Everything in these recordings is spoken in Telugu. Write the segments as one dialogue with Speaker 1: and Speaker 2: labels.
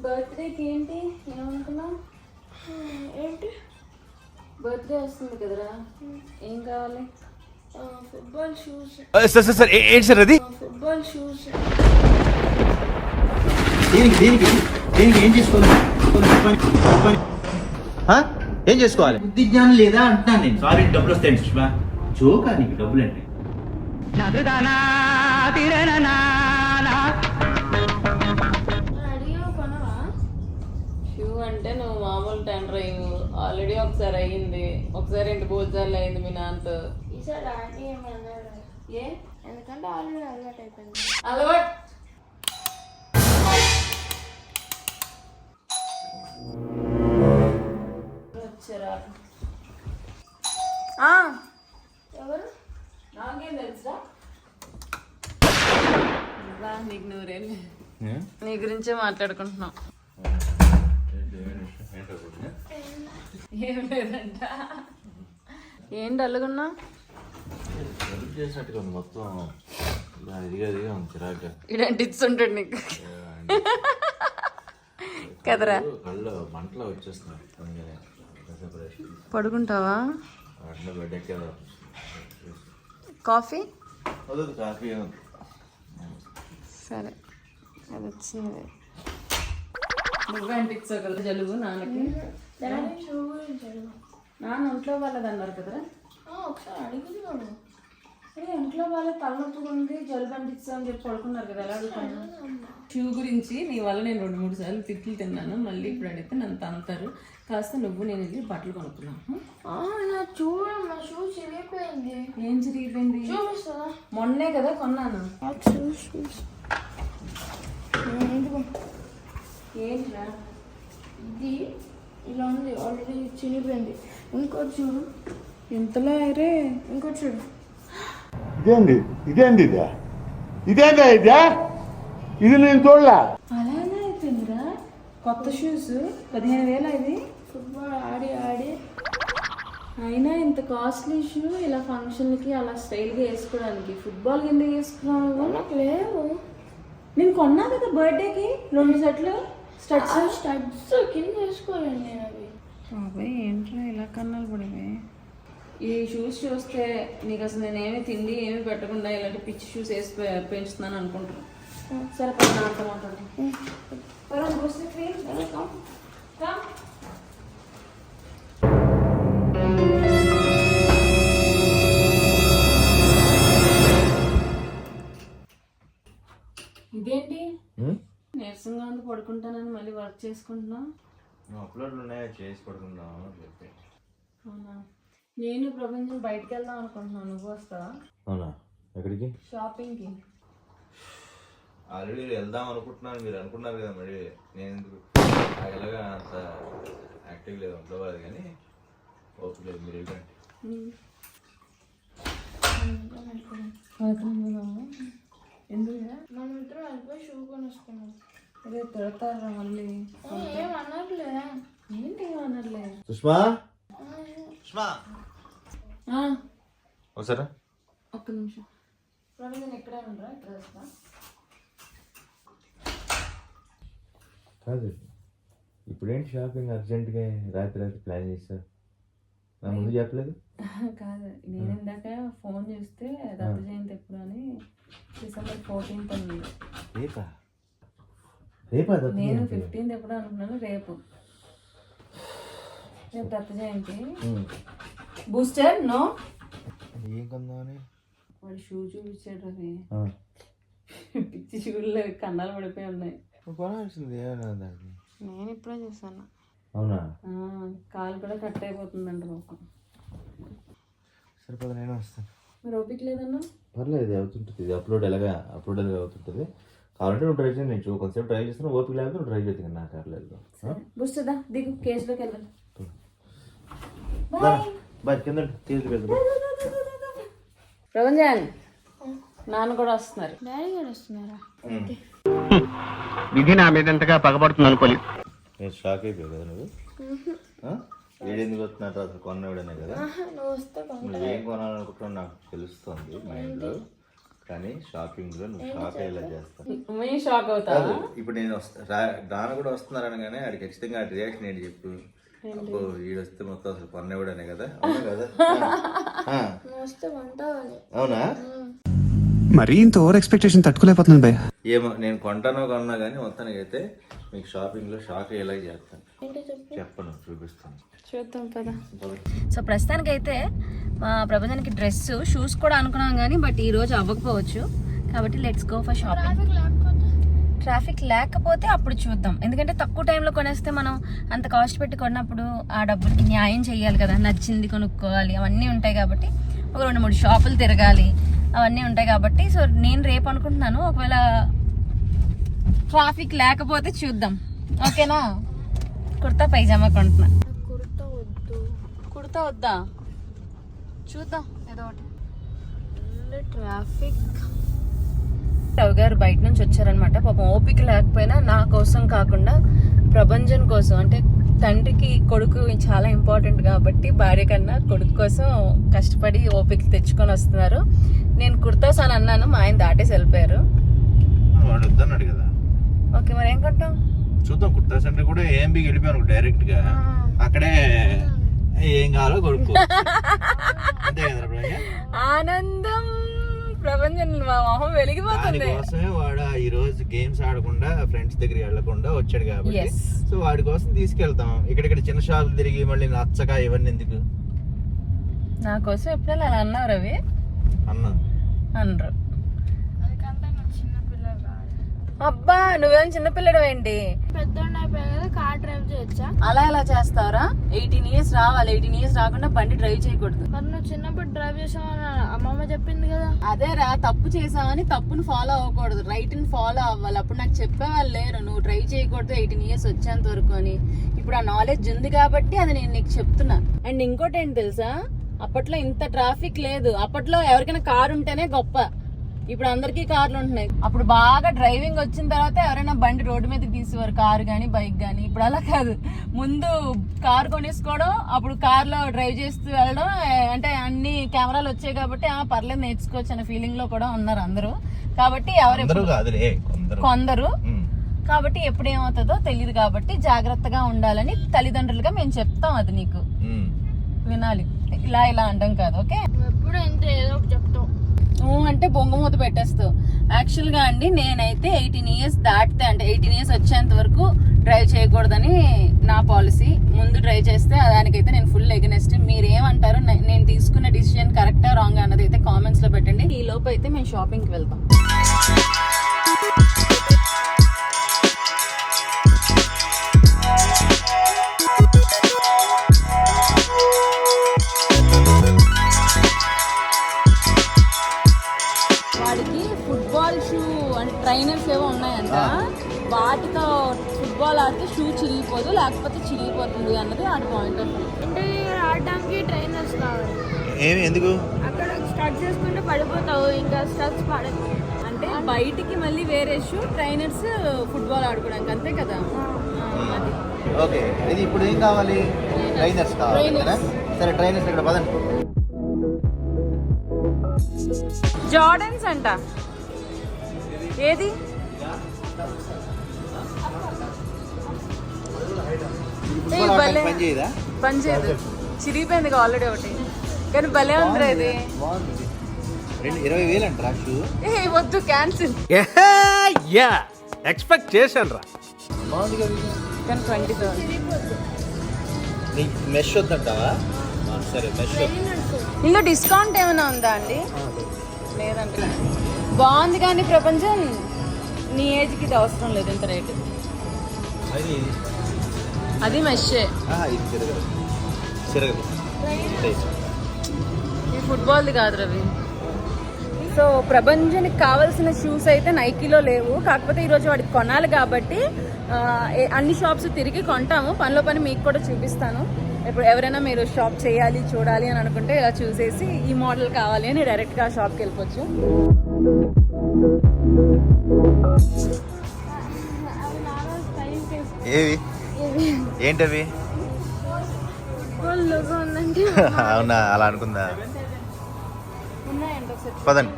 Speaker 1: బర్త్డేకి ఏంటి ఏమనుకున్నావు?
Speaker 2: ఏంటి
Speaker 1: బర్త్డే వస్తుంది కదరా, ఏం కావాలి?
Speaker 2: Football shoes.
Speaker 3: Sir sir sir ఏంటి సార్ అది?
Speaker 2: Football shoes.
Speaker 4: దేనికి దేనికి దేనికి ఏం చేసుకోవాలి? ఏం చేసుకోవాలి? బుద్ధి జ్ఞానం లేదా అంటున్నాను నేను. సారీ, డబ్బులు వస్తాయండి సుష్మా. జోకా నీకు డబ్బులు అంటే?
Speaker 2: అడిగావు కొనవా?
Speaker 1: షూ అంటే నువ్వు మామూలు టెండర్ అయ్యి ఆల్రెడీ ఒకసారి అయ్యింది, ఒకసారి 2 భోజనాలు అయింది మీ నాన్నతో.
Speaker 2: ఈసారి ఆంటీ ఏమన్నాడు?
Speaker 1: ఏ
Speaker 2: ఎందుకంటే ఆల్రెడీ అలవాటు అయిపోయింది.
Speaker 1: అలవాటు వచ్చారా?
Speaker 2: ఎవరు?
Speaker 1: నాకేం తెలుసా? నీకు నూరేళ్ళు. నీ గురించే మాట్లాడుకుంటున్నాం. ఏం లేదంట. ఏంటి అల్లుగున్నా?
Speaker 4: మొత్తం
Speaker 1: ఇలాంటి టిప్స్ ఉంటాడు నీకు కదరా?
Speaker 4: కళ్ళు మంటలో వచ్చేస్తున్నాయి.
Speaker 1: పడుకుంటావా? కాఫీ?
Speaker 4: కాఫీ
Speaker 1: సరే, అది వచ్చింది. నువ్వే అంటించావు కదా జలుబు నాన్నకి.
Speaker 2: డాడీ షూ గురించి అడుగు.
Speaker 1: నాన్న ఒంట్లో వాళ్ళది అన్నారు కదరా?
Speaker 2: ఒకసారి అడుగుతున్నాడు.
Speaker 1: ఇంట్లో వాళ్ళ తలనొప్పి ఉంది, జలుబు అంటించా అని చెప్పి పడుకున్నారు కదా, ఎలా అడుగుతాను? షూ గురించి నీ వల్ల నేను 2-3 సార్లు తిట్లు తిన్నాను. మళ్ళీ ఇప్పుడు అడిగితే నన్ను తంతారు. కాస్త నువ్వు నేను వెళ్ళి బట్టలు కొనుక్కున్నాను.
Speaker 2: నా చూడు, నా షూ చిరిగిపోయింది.
Speaker 1: ఏం చిరిగిపోయింది?
Speaker 2: చూపిస్తుందా?
Speaker 1: మొన్నే కదా కొన్నాను. ఏంట్రా
Speaker 2: ఇది ఇలా ఉంది, ఆల్రెడీ చిరిగిపోయింది. ఇంకోటి చూడు,
Speaker 1: ఇంతలో అరే
Speaker 2: ఇంకోటి చూడు.
Speaker 5: ఇదేంది ఇది నేను చూడలా.
Speaker 1: అలానే అయిపోయిందిరా. కొత్త షూస్ 15,000 ఇది.
Speaker 2: ఫుట్బాల్ ఆడి ఆడి
Speaker 1: అయినా ఇంత కాస్ట్లీ షూ ఇలా ఫంక్షన్కి అలా స్టైల్గా వేసుకోవడానికి. ఫుట్బాల్ ఎందుకు వేసుకున్నావు?
Speaker 2: నాకు లేవు.
Speaker 1: నేను కొన్నా కదా బర్త్డేకి 2 సెట్లు స్టడ్స్.
Speaker 2: స్టడ్స్ కింద వేసుకోలేను నేను అవి.
Speaker 1: బాబాయ్ ఏంట్రా ఇలా కన్నాలు పడివే? ఈ షూస్ చూస్తే నీకు అసలు నేనేమి తిండి ఏమి పెట్టకుండా ఇలాంటి పిచ్చి షూస్ వేసి పెంచుతున్నాను అనుకుంటున్నాను. సరే పక్కన అంత మాట్లాడుతున్నాను. ఇదేంటి నీరసంగా ఉంది, పడుకుంటానని మళ్ళీ వర్క్ చేసుకుంటున్నా.
Speaker 4: అప్లోడ్లు ఉన్నాయా, చేసి పడుకుందాం అని చెప్పి.
Speaker 1: అవునా? నేను ప్రపంచం బయటకు వెళ్దాం అనుకుంటున్నాను, నువ్వు వస్తావా?
Speaker 4: అవునా? ఎక్కడికి?
Speaker 1: షాపింగ్కి.
Speaker 4: ఆల్రెడీ వెళ్దాం అనుకుంటున్నాను, మీరు అనుకున్నారు కదా. మరి నేను ఎందుకు ఎలాగా అంత యాక్టివ్ లేదు, ఉండవాలి కానీ ఓపిక లేదు. మీరు వెళ్ళండి.
Speaker 1: ఎందుకు
Speaker 2: మనం ఇద్దరం వెళ్ళిపోయి షూ కొనుక్కున్నాం.
Speaker 1: అదే తిడతారా మళ్ళీ?
Speaker 2: ఏమన్నట్లే.
Speaker 1: ఏంటి ఏమన్నట్లే?
Speaker 4: సుష్మా, సుష్మా ఒకసారా
Speaker 1: ఒక్క నిమిషం. ప్రవీణ్ నేను ఎక్కడే ఉండరా? ఇక్కడ వస్తా.
Speaker 4: కాదు, ఇప్పుడేంటి షాపింగ్ అర్జెంట్గా రాత్రి ప్లాన్ చేస్తారు? నా ముందు చెప్పలేదు.
Speaker 1: కాదు, నేను ఇందాక ఫోన్ చేస్తే దత్త జయంతి ఎప్పుడు అని December 14th ఉంది.
Speaker 4: రేపా? రేపా?
Speaker 1: నేను 15th ఎప్పుడు అనుకున్నాను. రేపు దత్త జయంతి. బూస్టర్ నో
Speaker 4: ఏం కొందామని
Speaker 1: వాడు షూ చూపించాడు. అది పిచ్చి షూలు కన్నాలు పడిపోయి ఉన్నాయి.
Speaker 4: కొనాల్సింది ఏమైనా దాన్ని?
Speaker 1: నేను ఇప్పుడే చూసాను.
Speaker 4: అవునా?
Speaker 1: కాలు కూడా కట్ అయిపోతుందంట పాపం.
Speaker 4: సరిపోదు, నేను వస్తాను.
Speaker 1: మరి ఓపిక లేదన్నా?
Speaker 4: పర్లేదు, అవుతుంటుంది. ఇది అప్లోడ్ ఎలాగా అవుతుంటుంది. కావాలంటే నువ్వు ట్రై చేయండి. నేను కొంచెంసేపు ట్రై చేస్తాను. ఓపిక లేకపోతే నువ్వు ట్రై చేద్దాం. నాకు పర్లేదు.
Speaker 1: బూస్టదా దిగు, కేసులోకి వెళ్ళాలి.
Speaker 4: బాయ్. కింద కేసులోకి వెళ్దాం.
Speaker 1: ప్రపంచం నాన్న కూడా వస్తున్నారు.
Speaker 2: డాడీ గారు వస్తున్నారా?
Speaker 3: విధి నా మీద ఎంతగా పగబడుతుంది అనుకోలేదు.
Speaker 4: నేను షాక్ అయిపోయావు కదా నువ్వు. ఏడెందుకు వస్తున్నట్టు అసలు కొన్నవాడనే కదా.
Speaker 2: నువ్వు వస్తే
Speaker 4: నువ్వు ఏం కొనాలనుకుంటున్నావు నాకు తెలుస్తుంది మైండ్లో. కానీ షాపింగ్ లో నువ్వు షాక్ అయ్యేలా చేస్తాను.
Speaker 1: మేము షాక్ అవుతా.
Speaker 4: ఇప్పుడు నేను దాని కూడా వస్తున్నారనగానే ఆడికి ఖచ్చితంగా ఆ రియాక్షన్ ఏంటి చెప్పు. అబ్బో వీడు వస్తే మొత్తం అసలు పన్నెవడనే కదా. అవునా కదా?
Speaker 2: వస్తే కొంటావని.
Speaker 4: అవునా?
Speaker 3: మరీ ఇంత ఓవర్ ఎక్స్పెక్టేషన్ తట్టుకోలేకపోతున్నాను భయ్య.
Speaker 4: ఏమో నేను కొంటానో కొన్నా కానీ మొత్తానికి అయితే మీకు షాపింగ్ లో షాక్ అయ్యేలా చేస్తాను. చెప్పను, చూపిస్తాను.
Speaker 1: చూద్దాం పద. సో ప్రస్తుతానికి అయితే మా ప్రభజానికి డ్రెస్ షూస్ కూడా అనుకున్నాం కానీ బట్ ఈ రోజు అవ్వకపోవచ్చు కాబట్టి let's go for shopping. Traffic లేకపోతే అప్పుడు చూద్దాం, ఎందుకంటే తక్కువ టైంలో కొనేస్తే మనం అంత కాస్ట్ పెట్టి కొన్నప్పుడు ఆ డబ్బులకి న్యాయం చేయాలి కదా, నచ్చింది కొనుక్కోవాలి అవన్నీ ఉంటాయి కాబట్టి ఒక 2-3 షాపులు తిరగాలి అవన్నీ ఉంటాయి కాబట్టి. సో నేను రేపు అనుకుంటున్నాను, ఒకవేళ ట్రాఫిక్ లేకపోతే చూద్దాం. ఓకేనా? కుర్తా పైజామా కొంటున్నా. కుర్తా వద్దా? చూద్దాం ఏదో ఒకటి.
Speaker 2: ట్రాఫిక్.
Speaker 1: రవి గారు బయట నుంచి వచ్చారనమాట. పాపం ఓపిక లేకపోయినా నా కోసం కాకుండా ప్రభంజన్ కోసం, అంటే తండ్రికి కొడుకు చాలా ఇంపార్టెంట్ కాబట్టి భార్య కన్నా కొడుకు కోసం కష్టపడి ఓపిక తెచ్చుకొని వస్తున్నారు. నేను కుర్తాస్ అని అన్నాను, మా ఆయన దాటేసి వెళ్ళిపోయారు.
Speaker 4: వాడు వద్దన్నాడు కదా.
Speaker 1: ఓకే మరి ఏం కొంటాం
Speaker 4: చూద్దాం. కుర్తా సెంటర్ కూడా ఏఎంబీకి వెళ్ళిపోయాను డైరెక్ట్ గా, అక్కడే ఏం కావాలో కొడుకు. అంతే కదా.
Speaker 1: ఆనందం ప్రపంచం మా మొహం వెలిగిపోతుంది.
Speaker 4: దానికోసమే వాడు ఈ రోజు గేమ్స్ ఆడకుండా ఫ్రెండ్స్ దగ్గరికి వెళ్ళకుండా వచ్చాడు కాబట్టి సో వాడి కోసం తీసుకెళ్తాం. ఇక్కడిక్కడ చిన్న షాపులు తిరిగి మళ్ళీ నచ్చక ఇవన్నీ ఎందుకు.
Speaker 1: నా కోసం ఎప్పుడైనా అలా అన్నారు రవి?
Speaker 4: అన్నా
Speaker 1: అనరు. అబ్బా నువ్వేం చిన్నపిల్లడు ఏంటి?
Speaker 2: పెద్దోడిని అయిపోయా కదా, కార్ డ్రైవ్ చేయొచ్చా?
Speaker 1: అలా ఎలా చేస్తావరా? 18 years రావాలి. 18 years రాకుండా బండి డ్రైవ్ చేయకూడదు.
Speaker 2: మరి నువ్వు చిన్నప్పుడు డ్రైవ్ చేసావని అమ్మమ్మ చెప్పింది కదా.
Speaker 1: అదేరా, తప్పు చేసావని తప్పును ఫాలో అవ్వకూడదు, రైట్ ని ఫాలో అవ్వాలి. అప్పుడు నాకు చెప్పేవాళ్ళు లేరు నువ్వు డ్రైవ్ చేయకూడదు 18 years వచ్చేంత వరకు అని. ఇప్పుడు ఆ నాలెడ్జ్ ఉంది కాబట్టి అది నేను నీకు చెప్తున్నా. అండ్ ఇంకోటి ఏంటి తెలుసా, అప్పట్లో ఇంత ట్రాఫిక్ లేదు. అప్పట్లో ఎవరికైనా కారు ఉంటేనే గొప్ప, ఇప్పుడు అందరికీ కార్లు ఉంటున్నాయి. అప్పుడు బాగా డ్రైవింగ్ వచ్చిన తర్వాత ఎవరైనా బండి రోడ్డు మీదకి తీసేవారు, కారు కానీ బైక్ కానీ. ఇప్పుడు అలా కాదు, ముందు కారు కొనేసుకోవడం, అప్పుడు కార్లో డ్రైవ్ చేస్తూ వెళ్ళడం. అంటే అన్ని కెమెరాలు వచ్చాయి కాబట్టి పర్లేదు నేర్చుకోవచ్చు అనే ఫీలింగ్ లో కూడా ఉన్నారు అందరూ. కాబట్టి కొందరు కాబట్టి ఎప్పుడు ఏమవుతుందో తెలియదు కాబట్టి జాగ్రత్తగా ఉండాలని తల్లిదండ్రులుగా మేము చెప్తాం. అది నీకు వినాలి, ఇలా అంటాం కాదు. ఓకే?
Speaker 2: ఎప్పుడు ఇంత ఏదో ఒకటి చెప్తావు
Speaker 1: అంటే బొంగమూత పెట్టేస్తావు. యాక్చువల్ గా అండి నేనైతే 18 years దాటితే, అంటే 18 years వచ్చేంత వరకు డ్రైవ్ చేయకూడదని నా పాలసీ. ముందు డ్రైవ్ చేస్తే దానికైతే నేను ఫుల్ ఎగనెస్ట్. మీరు ఏమంటారు, నేను తీసుకున్న డిసిజన్ కరెక్టా రాంగ్ అన్నది అయితే కామెంట్స్ లో పెట్టండి. ఈ లోపు అయితే మేము షాపింగ్ కి వెళ్తాం. ట్రైనర్స్ ఏవో ఉన్నాయంట, వాటితో ఫుట్బాల్ ఆడితే షూ చిరిగిపోదు, లేకపోతే చిరిగిపోతుంది అన్నది ఆడి పాయింట్ ఆఫ్ వ్యూ.
Speaker 2: అంటే ఆడడానికి ట్రైనర్స్ కావాలి.
Speaker 4: ఏమి ఎందుకు?
Speaker 2: అక్కడ స్టార్ట్ చేసుకుంటే పడిపోతావు, ఇంకా స్టడ్స్ పడదు.
Speaker 1: అంటే బయటికి మళ్ళీ వేరే షూ, ట్రైనర్స్ ఫుట్బాల్ ఆడుకోవడానికి, అంతే కదా. అది
Speaker 4: ఓకే. ఇది ఇప్పుడు ఏం కావాలి? ట్రైనర్స్ కావాలి కదా. సరే ట్రైనర్స్ ఇక్కడ పదండి.
Speaker 1: జార్డన్స్ అంట. ఏది? పని చేయదు, చిరిగిపోయింది ఆల్రెడీ ఒకటి, కానీ భలే ఉంది ఇది.
Speaker 4: 20,000 అంటారా షూ?
Speaker 1: వద్దు, క్యాన్సిల్.
Speaker 3: ఎక్స్పెక్ట్ చేశాను రా.
Speaker 4: బాగుంది కదా,
Speaker 1: కానీ 20,000.
Speaker 4: మెష్ వద్దంటావా? సరే మెష్.
Speaker 1: ఇందులో డిస్కౌంట్ ఏమైనా ఉందా అండి? లేదంటే బాగుంది కానీ ప్రపంచం నీ ఏజ్కి ఇది అవసరం లేదు ఇంత రేటు. అది మెషే, ఇది ఫుట్బాల్ది కాదు రవి. సో ప్రభంజన్కి కావాల్సిన షూస్ అయితే నైకీలో లేవు, కాకపోతే ఈరోజు వాడికి కొనాలి కాబట్టి అన్ని షాప్స్ తిరిగి కొంటాము. పనిలో పని మీకు కూడా చూపిస్తాను. ఇప్పుడు ఎవరైనా మీరు షాప్ చేయాలి చూడాలి అని అనుకుంటే ఇలా చూసేసి ఈ మోడల్ కావాలి అని డైరెక్ట్గా షాప్కి వెళ్ళిపోవచ్చు.
Speaker 4: ఏవి ఏంటవి?
Speaker 2: ఉందండి.
Speaker 4: అవునా, అలా అనుకుందా? పదండి.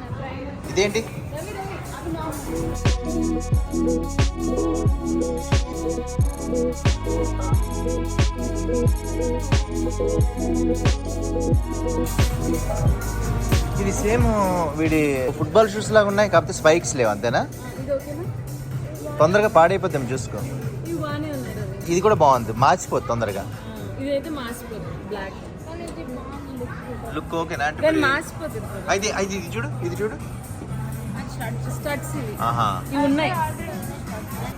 Speaker 6: ఇదేంటి? ఇది సేమ్ వీడి ఫుట్బాల్ షూస్ లాగా ఉన్నాయి, కాకపోతే స్పైక్స్ లేవు, అంతేనా?
Speaker 2: ఇది ఓకేనా?
Speaker 6: తొందరగా పాడైపోతాం చూసుకో.
Speaker 2: ఇవి బాగానే ఉన్నాయి రవి.
Speaker 6: ఇది కూడా బాగుంది, మార్చిపోతుంది తొందరగా.
Speaker 2: ఇదైతే మాసిపోతుంది బ్లాక్.
Speaker 6: లుక్ ఓకేనా అంటే
Speaker 2: కానీ మాసిపోతుంది.
Speaker 6: అయితే అయితే ఇది చూడు, ఇది చూడు.
Speaker 2: స్టడ్స్ ఇవి.
Speaker 6: ఆహా,
Speaker 2: ఇవి ఉన్నాయి.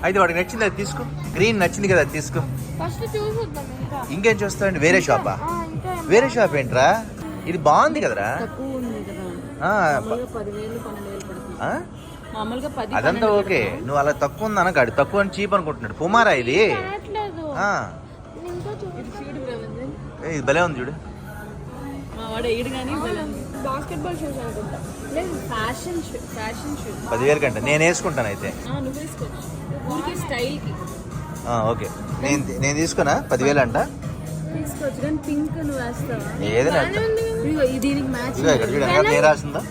Speaker 6: అయితే వాడికి నచ్చింది అది తీసుకో. గ్రీన్ నచ్చింది కదా, అది తీసుకో.
Speaker 2: ఫస్ట్ చూసుద్దాం ఇంకా.
Speaker 6: ఇంకేం చూస్తావండి? వేరే షాపా?
Speaker 2: ఇంకా
Speaker 6: వేరే షాప్ ఏంట్రా? ఇది బాగుంది కదరా.
Speaker 2: తక్కువ ఉంది కదా.
Speaker 6: ఆ,
Speaker 2: మామూలుగా 10,000 12,000 పడుతుంది.
Speaker 6: ఆ?
Speaker 2: మామూలుగా 10
Speaker 6: అదంతా ఓకే, నువ్వు అలా తక్కువ ఉంది అనగాడు, తక్కువ అని చీప్ అనుకుంటున్నాడు. పుమారా ఇది?
Speaker 2: కావట్లేదు.
Speaker 6: ఆ,
Speaker 2: ఇంకా చూడు ప్రవీణ్.
Speaker 6: ఇది భలే ఉంది చూడు.
Speaker 2: మా వాడు ఎయిడ్ కానీ బాస్కెట్బాల్ షూస్ అనుకుంటా. లేదు ఫ్యాషన్ షూ.
Speaker 6: 10,000 కంటే నేను వేసుకుంటాను అయితే.
Speaker 2: నువ్వు తీసుకోవచ్చు ఊరికి స్టైల్కి
Speaker 6: ఓకే, నేను తీసుకున్నా. 10,000 అంట.
Speaker 2: తీసుకోవచ్చు కానీ పింక్ నువ్వు వేస్తావా?
Speaker 6: ఏదైనా
Speaker 2: ఇదిగో ఇది దీనికి మ్యాచ్.
Speaker 6: ఇదిగో ఇక్కడ చూడు, వెనకాల రేర్ రాసిందా?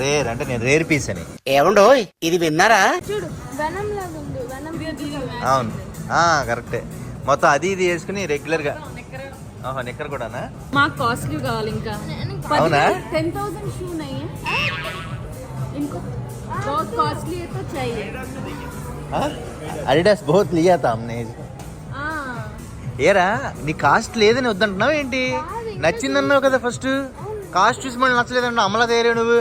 Speaker 6: రేర్ అంటే నేను రేర్ పీస్ అని.
Speaker 7: ఏమండో ఇది విన్నారా?
Speaker 2: చూడు వెనం లాగా ఉంది. వెనం
Speaker 6: అవును, కరెక్టే. మొత్తం అది ఇది వేసుకుని రెగ్యులర్ గా. నిక్కర్ కూడానా?
Speaker 2: మాకు కాస్ట్లీ కావాలి ఇంకా.
Speaker 6: అవునా?
Speaker 2: 10,000 షూ नहीं है इनको बहुत कॉस्टली है तो चाहिए.
Speaker 6: అడిడాస్ బహుత్ లియా తా హమ్నే.
Speaker 2: हाँ
Speaker 6: ఏరా నీ కాస్ట్ లేదని వద్దంటున్నావు ఏంటి? నచ్చిందన్నావు కదా ఫస్ట్. కాస్ట్ చూసి మళ్ళీ నచ్చలేదన్నా అమలా తయారే నువ్వు.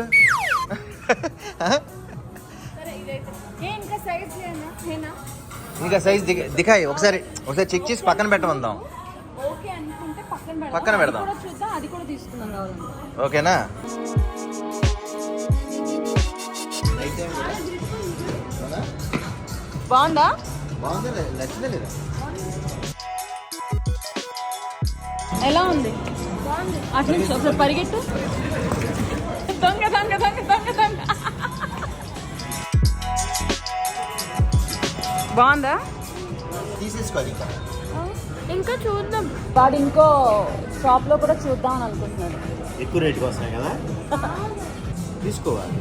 Speaker 2: ये इनका साइज लेना है ना?
Speaker 6: ఇంకా సైజ్ దిఖాయి ఒకసారి చెక్ చేసి పక్కన పెట్టమందాం.
Speaker 2: ఓకే అనుకుంటే
Speaker 6: పక్కన పెడదాం.
Speaker 2: అది కూడా చూద్దాం, అది కూడా తీసుకుందాం కావాలంటే.
Speaker 6: ఓకేనా?
Speaker 2: బాగుందా?
Speaker 6: నచ్చిందా లేదా?
Speaker 2: ఎలా ఉంది? అట్లా నుంచి ఒకసారి పరిగెట్టు. దొంగ దొంగ దొంగ దొంగ దొంగ. బాగుందా?
Speaker 6: తీసేసుకోవాలి ఇంకా.
Speaker 2: ఇంకా చూద్దాం. వాడు ఇంకో షాప్ లో కూడా చూద్దాం అని అనుకుంటున్నాడు.
Speaker 6: ఎక్కువ రేటుకి వస్తున్నాయి కదా, తీసుకోవాలి.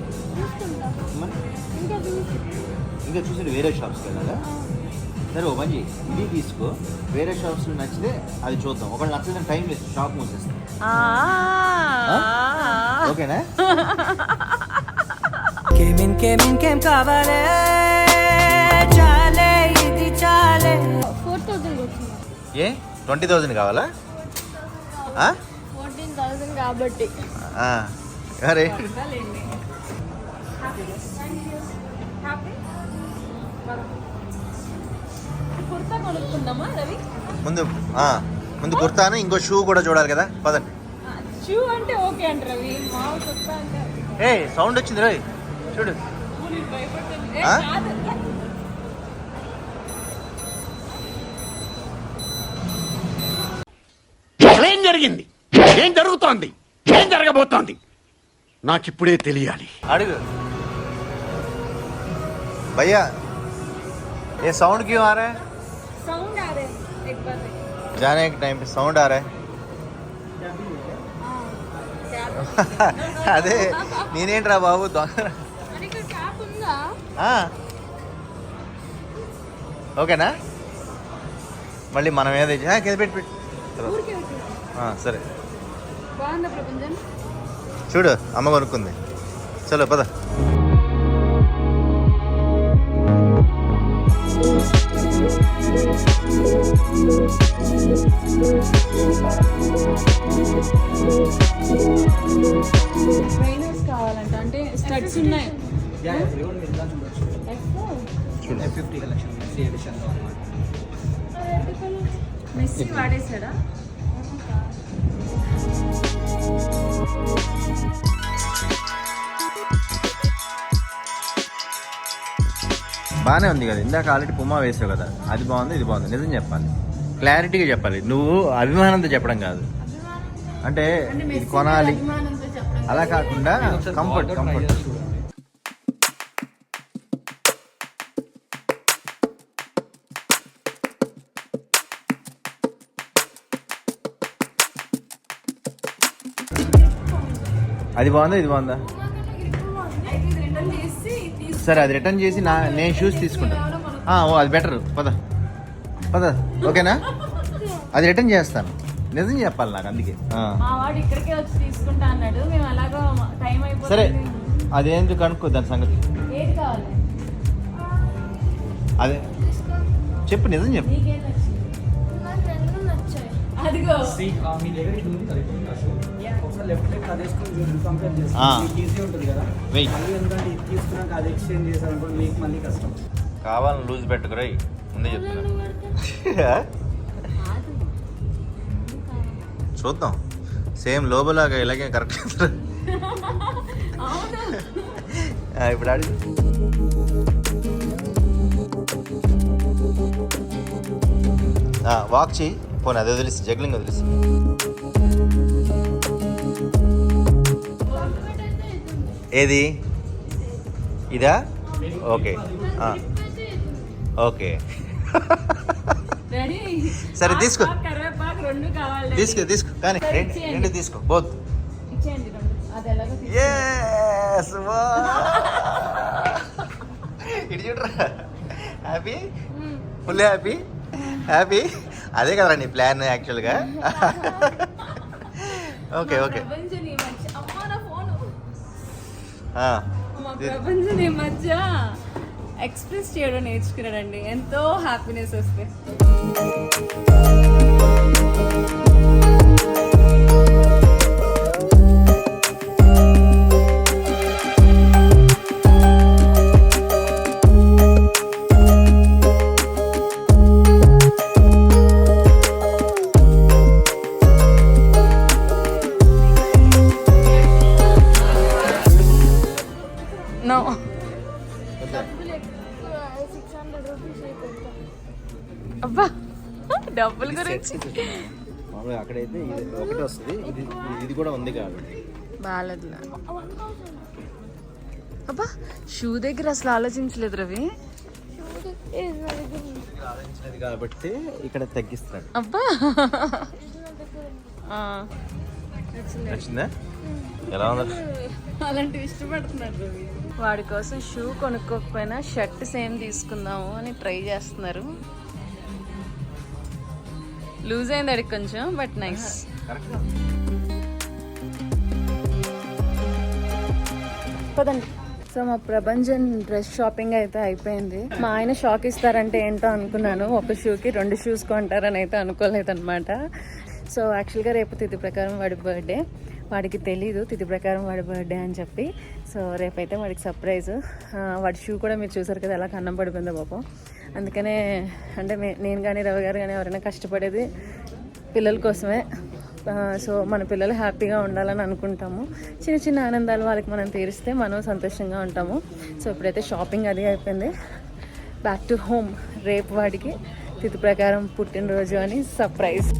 Speaker 6: ఇంకా చూసి వేరే షాప్స్కి వెళ్ళాలా? సరే ఓ మంచి ఇది తీసుకో. వేరే షాప్స్ నచ్చితే అది చూద్దాం. ఒకళ్ళు నచ్చితే టైం వేస్ట్, షాప్ మూసేస్తాం. ఓకేనా?
Speaker 7: కేమిన్ కావాలే చాలే ఇది చాలే.
Speaker 2: 4,000 వచ్చింది.
Speaker 6: ఏ 20,000 కావాలా?
Speaker 2: 14,000 కాబట్టి.
Speaker 6: అరే
Speaker 2: కుర్తా కొనుక్కుందామా రవి?
Speaker 6: ముందు కుర్తాను, ఇంకో షూ కూడా చూడాలి కదా. పదండి.
Speaker 2: షూ అంటే ఓకే అంట రవి. మామూలు కుర్తా అంటే
Speaker 6: ఏ సౌండ్ వచ్చింది రోయ్, చూడు.
Speaker 2: భయపడుతుంది.
Speaker 6: ఆ?
Speaker 5: ఏం జరిగింది? ఏం జరుగుతోంది? ఏం జరగబోతోంది? నాకిప్పుడే తెలియాలి.
Speaker 6: అడుగు भैया, ये साउंड क्यों आ रहा है?
Speaker 2: साउंड आ रहा है एक बार.
Speaker 6: जाने के टाइम पे साउंड आ रहा है. అదే నేనేంట్రా బాబు దొంగ.
Speaker 2: క్యాప్ ఉందా?
Speaker 6: ఓకేనా? మళ్ళీ మనం ఏదో కింద పెట్టి సరే.
Speaker 2: బాగుందా ప్రపంచం?
Speaker 6: చూడు అమ్మ కొనుక్కుంది. చలో పద.
Speaker 2: ట్రైనర్స్ కావాలంట, అంటే స్టడ్స్ ఉన్నాయి. మెస్సీ వాడేసాడా?
Speaker 6: బాగానే ఉంది కదా. ఇందాక ఆల్రెడీ పుమా వేసావు కదా, అది బాగుంది ఇది బాగుంది. నిజం చెప్పాలి, క్లారిటీగా చెప్పాలి. నువ్వు అభిమానంతో చెప్పడం కాదు, అంటే ఇది కొనాలి అలా కాకుండా కంఫర్ట్. అది బాగుందా ఇది బాగుందా? సరే అది రిటర్న్ చేసి నేను షూస్ తీసుకుంటాను. ఓ అది బెటర్. పద పద, ఓకేనా? అది రిటర్న్ చేస్తాను. నిజం చెప్పాలి నాకు, అందుకే.
Speaker 2: మా వాడు ఇక్కడికే వచ్చి తీసుకుంటా అన్నాడు. మేము అలాగా టైం అయిపోతుంది.
Speaker 6: సరే అదేంటి కనుక్కో దాని సంగతి.
Speaker 2: ఏది కావాలి?
Speaker 6: అదే చెప్పు, నిజం చెప్పు.
Speaker 2: నీకేం నచ్చింది? అదిగో
Speaker 8: మీ దగ్గర ఇట్లా ఉంది కదా ఇప్పుడు కాసు. ఒకసారి లెఫ్ట్ లెగ్ అది వేసుకొని చూడండి, కంపేర్ చేస్తాను. మీకు ఈజీ ఉంటుంది కదా.
Speaker 6: వెయ్యి
Speaker 8: మళ్ళీ ఎందుకంటే ఇది తీసుకున్నాక అది ఎక్స్చేంజ్ చేశారనుకో మీకు మళ్ళీ కష్టం.
Speaker 6: కావాలని లూజ్ పెట్టుకురాయి, ముందే చెప్తున్నా. చూద్దాం, సేమ్ లోబలాగా ఇలాగే కరెక్ట్. ఇప్పుడు ఆడి వాక్ చేయి. పోనీ అది వదిలేసి జగ్లింగ్ వదిలేసి. ఏది ఇదా? Okay okay
Speaker 2: ready.
Speaker 6: సరే తీసుకో
Speaker 2: కరివేపాకు రెండు కావాలి.
Speaker 6: తీసుకో కానీ రెండు తీసుకో, బోత్.
Speaker 2: ఇచ్చేయండి రెండు. అది ఎలాగో
Speaker 6: Yes! ఇటు చూడరా, హ్యాపీ, ఫుల్ హ్యాపీ. అదే కదరా నీ ప్లాన్ యాక్చువల్గా. ఓకే
Speaker 2: ప్రపంచం ఈ మధ్య అమ్మా నా ఫోను.
Speaker 6: ఆ,
Speaker 2: మా ప్రపంచం ఈ మధ్య ఎక్స్ప్రెస్ చేయడం నేర్చుకున్నాడండి. ఎంతో హ్యాపీనెస్ వస్తే. No. అబ్బా డబ్బుల గురించి
Speaker 6: మామూలుగా అక్కడైతే ఇది ఒకటి వస్తుంది, ఇది కూడా ఉంది కాబట్టి
Speaker 2: బాగాలేదు. అబ్బా షూ దగ్గర అసలు ఆలోచించలేదు రవి.
Speaker 6: ఆలోచించినది కాబట్టి ఇక్కడ తగ్గిస్తాడు.
Speaker 2: అబ్బా
Speaker 6: నచ్చిందా? ఎలా ఉంది?
Speaker 2: అలాంటివి ఇష్టపడుతున్నారు రవి. వాడి కోసం షూ కొనుక్కోకపోయినా షర్ట్ సేమ్ తీసుకుందాము అని ట్రై చేస్తున్నారు. లూజ్ అయింది అడిగి కొంచెం, బట్ నైస్. పదండి. సో మా ప్రపంచం డ్రెస్ షాపింగ్ అయితే అయిపోయింది. మా ఆయన షాక్ ఇస్తారంటే ఏంటో అనుకున్నాను. ఒక షూకి 2 షూస్ కొంటారని అయితే అనుకోలేదు అనమాట. సో యాక్చువల్గా రేపు తిథి ప్రకారం వాడి బర్త్డే. వాడికి తెలీదు తిథి ప్రకారం వాడి బర్త్డే అని చెప్పి. సో రేపైతే వాడికి సర్ప్రైజ్. వాడి షూ కూడా మీరు చూసారు కదా ఎలా కన్నం పడిపోయిందో పాపం. అందుకనే అంటే నేను కానీ రవి గారు కానీ ఎవరైనా కష్టపడేది పిల్లల కోసమే. సో మన పిల్లలు హ్యాపీగా ఉండాలని అనుకుంటాము. చిన్న చిన్న ఆనందాలు వాళ్ళకి మనం తీరిస్తే మనం సంతోషంగా ఉంటాము. సో ఇప్పుడైతే షాపింగ్ అది అయిపోయింది. Back to home. రేపు వాడికి తిథి ప్రకారం పుట్టినరోజు అని సర్ప్రైజ్.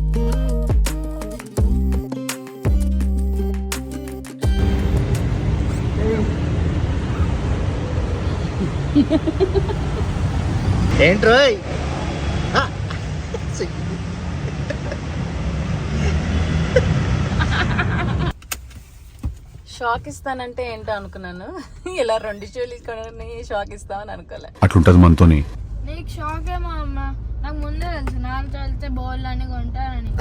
Speaker 6: ఏంట్రోయ్
Speaker 2: షాక్ ఇస్తానంటే ఏంటో అనుకున్నాను. ఇలా 2 షూలు కొని షాక్ ఇస్తామని అనుకోలే.
Speaker 3: అట్లుంటది మనతోని.
Speaker 9: నీకు షాక్ ఏమో అమ్మ, నాకు ముందే తెలుసు నాన్నతో వెళ్తే బోల్ అని కొంటానని.